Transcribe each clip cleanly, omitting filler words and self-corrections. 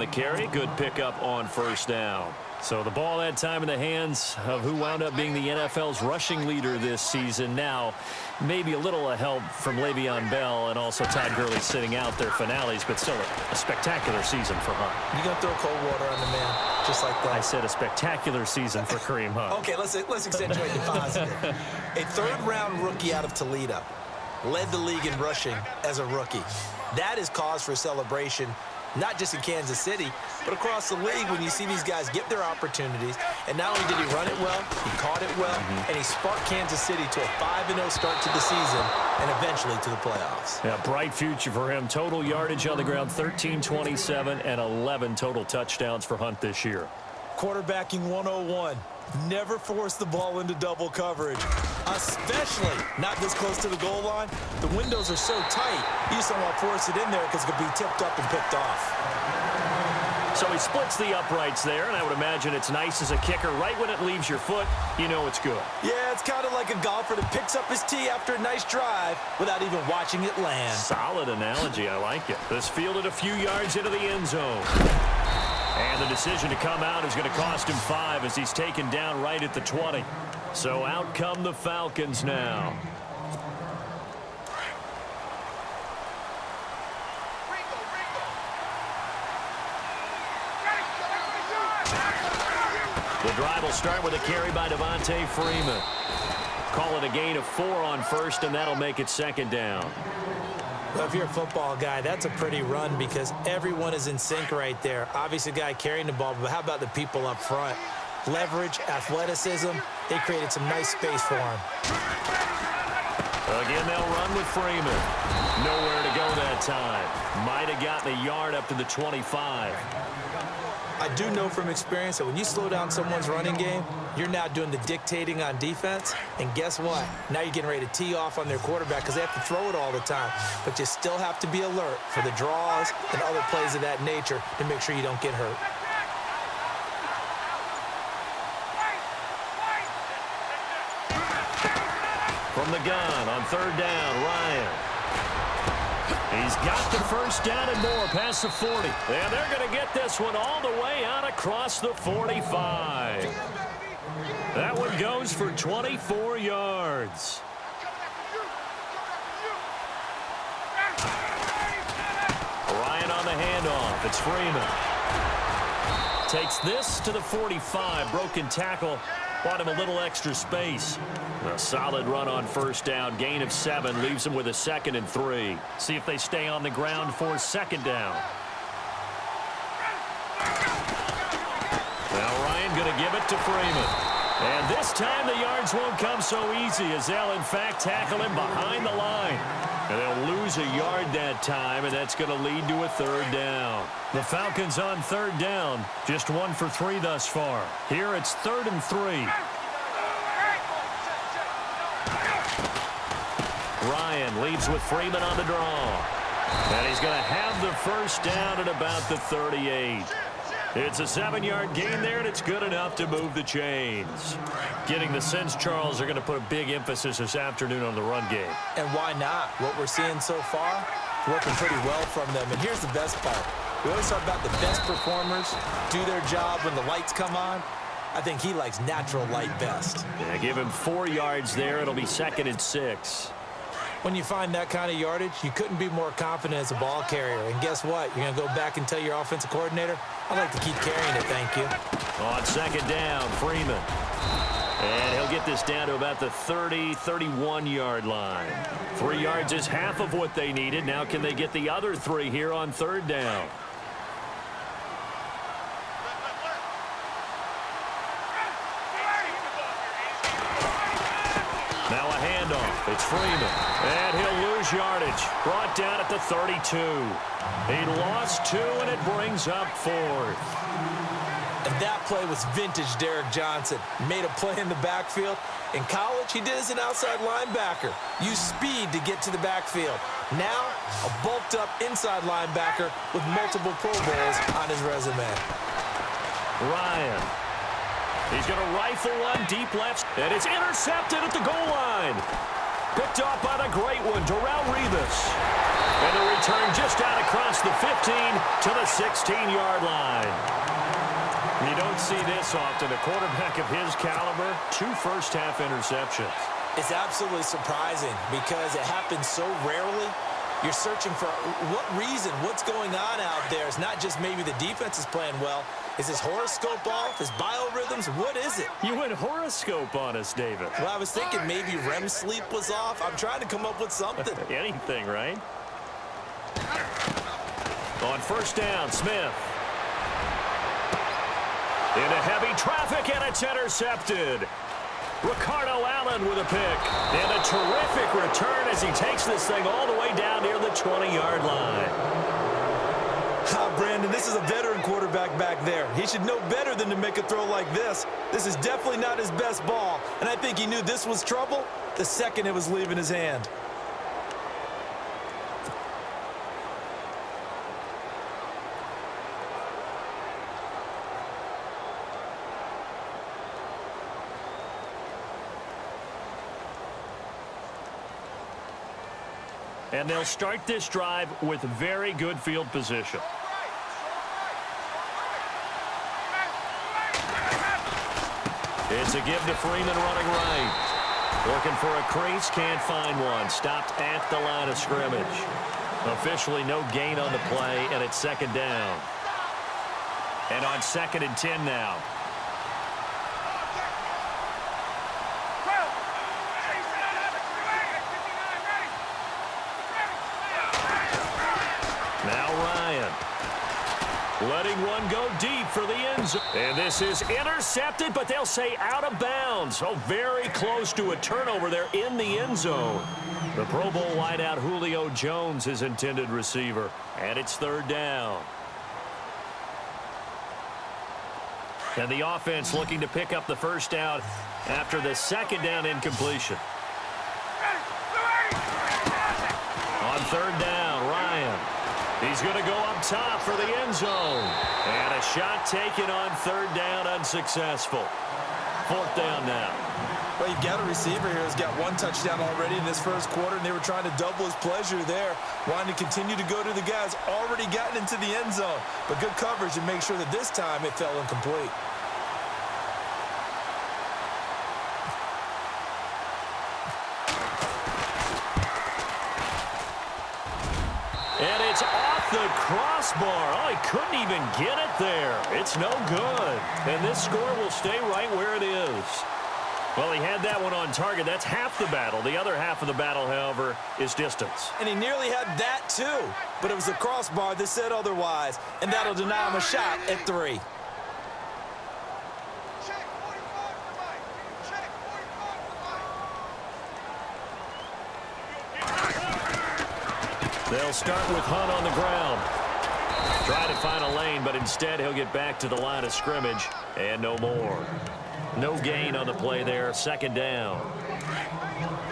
The carry, good pickup on first down. So the ball that time in the hands of who wound up being the NFL's rushing leader this season. Now, maybe a little help from Le'Veon Bell and also Todd Gurley sitting out their finales, but still a spectacular season for Hunt. You're going to throw cold water on the man, just like that. I said a spectacular season for Kareem Hunt. Okay, let's accentuate the positive. A third-round rookie out of Toledo led the league in rushing as a rookie. That is cause for celebration, not just in Kansas City, but across the league when you see these guys get their opportunities. And not only did he run it well, he caught it well, and he sparked Kansas City to a 5-0 start to the season and eventually to the playoffs. Yeah, bright future for him. Total yardage on the ground, 1327, and 11 total touchdowns for Hunt this year. Quarterbacking 101. Never force the ball into double coverage, especially not this close to the goal line. The windows are so tight, you just don't want to force it in there because it could be tipped up and picked off. So he splits the uprights there, and I would imagine it's nice as a kicker. Right when it leaves your foot, you know it's good. Yeah, it's kind of like a golfer that picks up his tee after a nice drive without even watching it land. Solid analogy. I like it. This fielded a few yards into the end zone. And the decision to come out is going to cost him 5 as he's taken down right at the 20. So out come the Falcons now. The drive will start with a carry by Devontae Freeman. Call it a gain of 4 on first, and that'll make it second down. Well, if you're a football guy, that's a pretty run because everyone is in sync right there. Obviously, the guy carrying the ball, but how about the people up front? Leverage, athleticism, they created some nice space for him. Again, they'll run with Freeman. Nowhere to go that time. Might have gotten a yard up to the 25. I do know from experience that when you slow down someone's running game, you're now doing the dictating on defense. And guess what? Now you're getting ready to tee off on their quarterback because they have to throw it all the time. But you still have to be alert for the draws and other plays of that nature to make sure you don't get hurt. From the gun on third down, Ryan. He's got the first down and more past the 40. And they're going to get this one all the way out across the 45. That one goes for 24 yards. Ryan on the handoff. It's Freeman. Takes this to the 45. Broken tackle. Bought him a little extra space. A solid run on first down. Gain of 7. Leaves him with a 2nd and 3. See if they stay on the ground for second down. Now Ryan going to give it to Freeman. And this time the yards won't come so easy as they'll in fact tackle him behind the line. And they'll lose a yard that time, and that's going to lead to a third down. The Falcons on third down, just 1 for 3 thus far. Here it's 3rd and 3. Ryan leaves with Freeman on the draw. And he's going to have the first down at about the 38. It's a 7-yard gain there, and it's good enough to move the chains. Getting the sense, Charles, they're going to put a big emphasis this afternoon on the run game. And why not? What we're seeing so far, working pretty well from them. And here's the best part. We always talk about the best performers do their job when the lights come on. I think he likes natural light best. Yeah, give him 4 yards there. It'll be 2nd and 6. When you find that kind of yardage, you couldn't be more confident as a ball carrier. And guess what? You're going to go back and tell your offensive coordinator, I'd like to keep carrying it, thank you. On second down, Freeman. And he'll get this down to about the 30, 31-yard line. 3 yards is half of what they needed. Now can they get the other 3 here on third down? Now a handoff. It's Freeman. And he'll lose yardage. Brought down at the 32. He lost 2, and it brings up 4th. And that play was vintage Derek Johnson. Made a play in the backfield. In college, he did as an outside linebacker. Used speed to get to the backfield. Now, a bulked-up inside linebacker with multiple Pro Bowls on his resume. Ryan. He's going to rifle one deep left, and it's intercepted at the goal line. Picked off by the great one, Darrelle Revis. And the return just out across the 15 to the 16-yard line. You don't see this often. A quarterback of his caliber, 2 first-half interceptions. It's absolutely surprising because it happens so rarely. You're searching for what reason, what's going on out there. It's not just maybe the defense is playing well. Is his horoscope off? His biorhythms? What is it? You went horoscope on us, David. Well, I was thinking maybe REM sleep was off. I'm trying to come up with something. Anything, right? On first down, Smith. Into heavy traffic, and it's intercepted. Ricardo Allen with a pick. And a terrific return as he takes this thing all the way down near the 20-yard line. Brandon, this is a veteran quarterback back there. He should know better than to make a throw like this. This is definitely not his best ball, and I think he knew this was trouble the second it was leaving his hand. And they'll start this drive with very good field position. It's a give to Freeman running right. Looking for a crease, can't find one. Stopped at the line of scrimmage. Officially no gain on the play, and it's second down. And on 2nd and 10 now. Letting one go deep for the end zone. And this is intercepted, but they'll say out of bounds. Oh, very close to a turnover there in the end zone. The Pro Bowl wideout Julio Jones is intended receiver. And it's 3rd down. And the offense looking to pick up the first down after the 2nd down incompletion. On 3rd down, Ryan. He's going to go up top for the end zone. And a shot taken on 3rd down, unsuccessful. 4th down now. Well, you've got a receiver here who's got 1 touchdown already in this first quarter, and they were trying to double his pleasure there, wanting to continue to go to the guys already gotten into the end zone. But good coverage to make sure that this time it fell incomplete. And it's off the crossbar. Oh, he couldn't even get it there. It's no good. And this score will stay right where it is. Well, he had that one on target. That's half the battle. The other half of the battle, however, is distance. And he nearly had that, too. But it was the crossbar that said otherwise. And that'll deny him a shot at 3. They'll start with Hunt on the ground. Try to find a lane, but instead he'll get back to the line of scrimmage. And no more. No gain on the play there. 2nd down.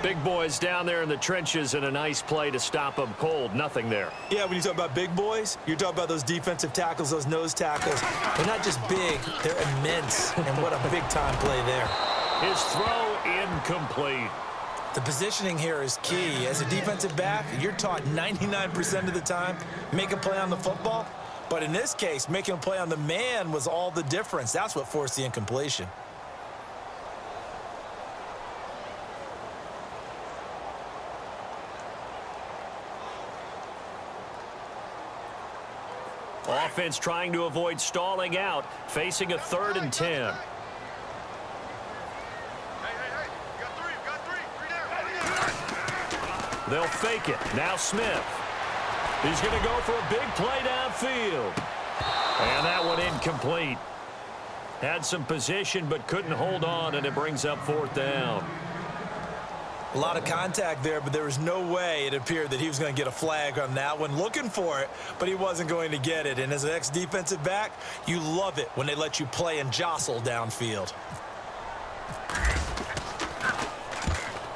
Big boys down there in the trenches, and a nice play to stop them cold. Nothing there. Yeah, when you talk about big boys, you're talking about those defensive tackles, those nose tackles. They're not just big, they're immense. And what a big-time play there. His throw incomplete. The positioning here is key. As a defensive back, you're taught 99% of the time, make a play on the football. But in this case, making a play on the man was all the difference. That's what forced the incompletion. Offense trying to avoid stalling out, facing a 3rd and 10. They'll fake it. Now Smith. He's going to go for a big play downfield. And that one incomplete. Had some position but couldn't hold on, and it brings up 4th down. A lot of contact there, but there was no way it appeared that he was going to get a flag on that one. Looking for it, but he wasn't going to get it. And as an ex-defensive back, you love it when they let you play and jostle downfield.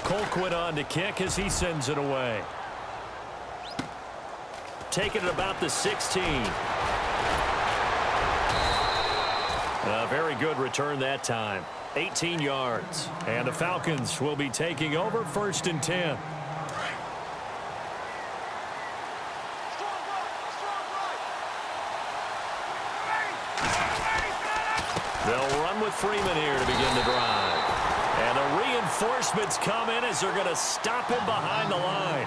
Colquitt on to kick as he sends it away. Taking it about the 16. A very good return that time. 18 yards. And the Falcons will be taking over 1st and 10. They'll run with Freeman here to begin the drive. And the reinforcements come in as they're going to stop him behind the line.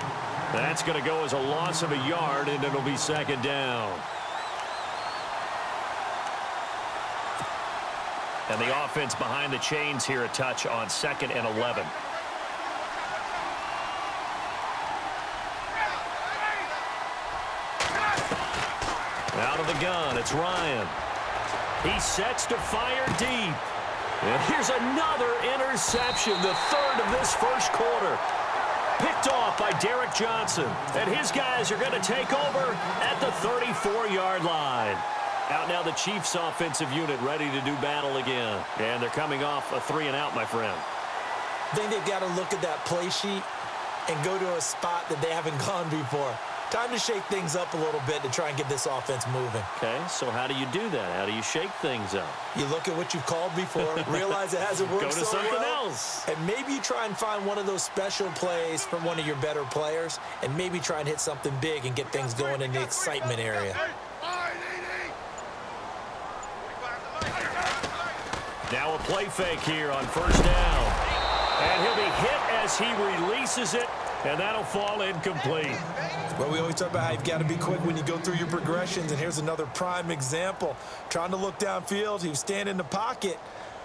That's going to go as a loss of a yard, and it'll be second down. And the offense behind the chains here a touch on 2nd and 11. Out of the gun, it's Ryan. He sets to fire deep. And here's another interception, the third of this first quarter. Picked off by Derek Johnson. And his guys are going to take over at the 34-yard line. Out now the Chiefs offensive unit ready to do battle again. And they're coming off a 3-and-out, my friend. I think they've got to look at that play sheet and go to a spot that they haven't gone before. Time to shake things up a little bit to try and get this offense moving. Okay, so how do you do that? How do you shake things up? You look at what you've called before, realize it hasn't worked Go to something well, else. and maybe you try and find one of those special plays from one of your better players, and maybe try and hit something big and get things going in the excitement area. Now a play fake here on first down. And he'll be hit as he releases it, and that'll fall incomplete. Well, we always talk about how you've got to be quick when you go through your progressions, and here's another prime example. Trying to look downfield, he was standing in the pocket,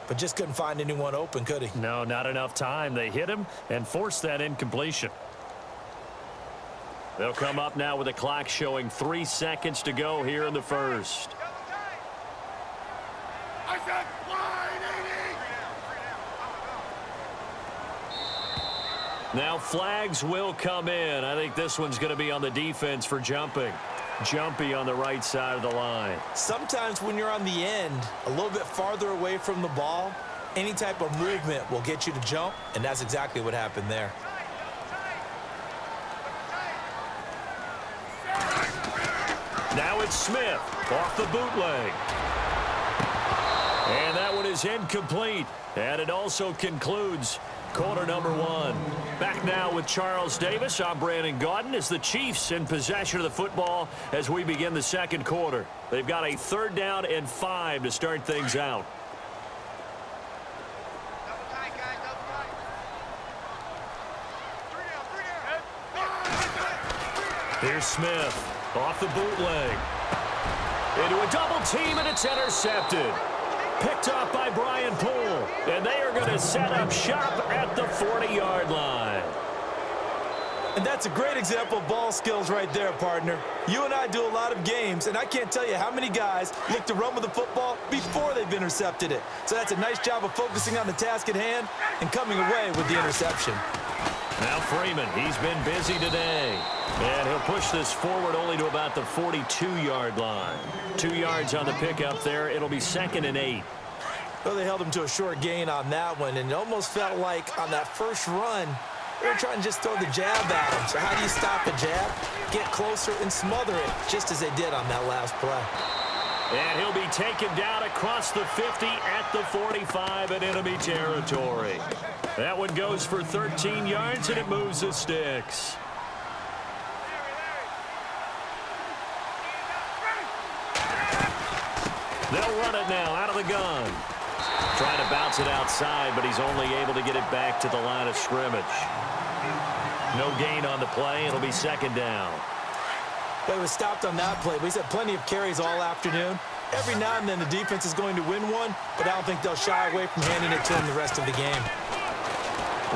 but just couldn't find anyone open, could he? No, not enough time. They hit him and forced that incompletion. They'll come up now with a clock showing 3 seconds to go here in the first. Now flags will come in. I think this one's going to be on the defense for jumping. Jumpy on the right side of the line. Sometimes when you're on the end, a little bit farther away from the ball, any type of movement will get you to jump, and that's exactly what happened there. Now it's Smith off the bootleg. And that one is incomplete. And it also concludes quarter number 1. Back now with Charles Davis. I'm Brandon Gaudin as the Chiefs in possession of the football as we begin the second quarter. They've got a 3rd down and 5 to start things out. Here's Smith off the bootleg. Into a double team, and it's intercepted. Picked up by Brian Poole, and they are going to set up shop at the 40-yard line. And that's a great example of ball skills right there, partner. You and I do a lot of games, and I can't tell you how many guys look to run with the football before they've intercepted it. So that's a nice job of focusing on the task at hand and coming away with the interception. Now Freeman, he's been busy today. And he'll push this forward only to about the 42-yard line. 2 yards on the pickup there. It'll be 2nd and 8. Well, they held him to a short gain on that one, and it almost felt like on that first run, they were trying to just throw the jab at him. So how do you stop a jab? Get closer and smother it, just as they did on that last play. And he'll be taken down across the 50 at the 45 in enemy territory. That one goes for 13 yards, and it moves the sticks. They'll run it now out of the gun. Trying to bounce it outside, but he's only able to get it back to the line of scrimmage. No gain on the play. It'll be 2nd down. Well, he was stopped on that play, but he's had plenty of carries all afternoon. Every now and then the defense is going to win one, but I don't think they'll shy away from handing it to him the rest of the game.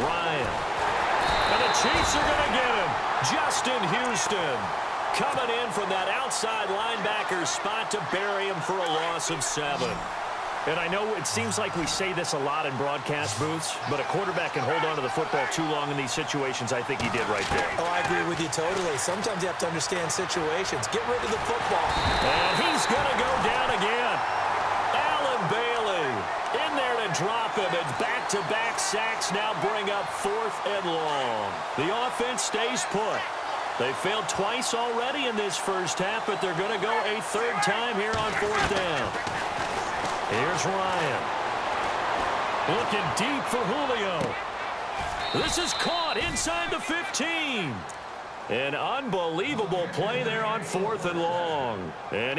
Ryan. And the Chiefs are going to get him. Justin Houston coming in from that outside linebacker spot to bury him for a loss of 7. And I know it seems like we say this a lot in broadcast booths, but a quarterback can hold on to the football too long in these situations. I think he did right there. Oh, I agree with you totally. Sometimes you have to understand situations. Get rid of the football. And he's going to go down again. Allen Bailey in there to drop him, and back-to-back sacks now bring up 4th and long. The offense stays put. They failed twice already in this first half, but they're going to go a 3rd time here on 4th down. Here's Ryan. Looking deep for Julio. This is caught inside the 15. An unbelievable play there on 4th and long. And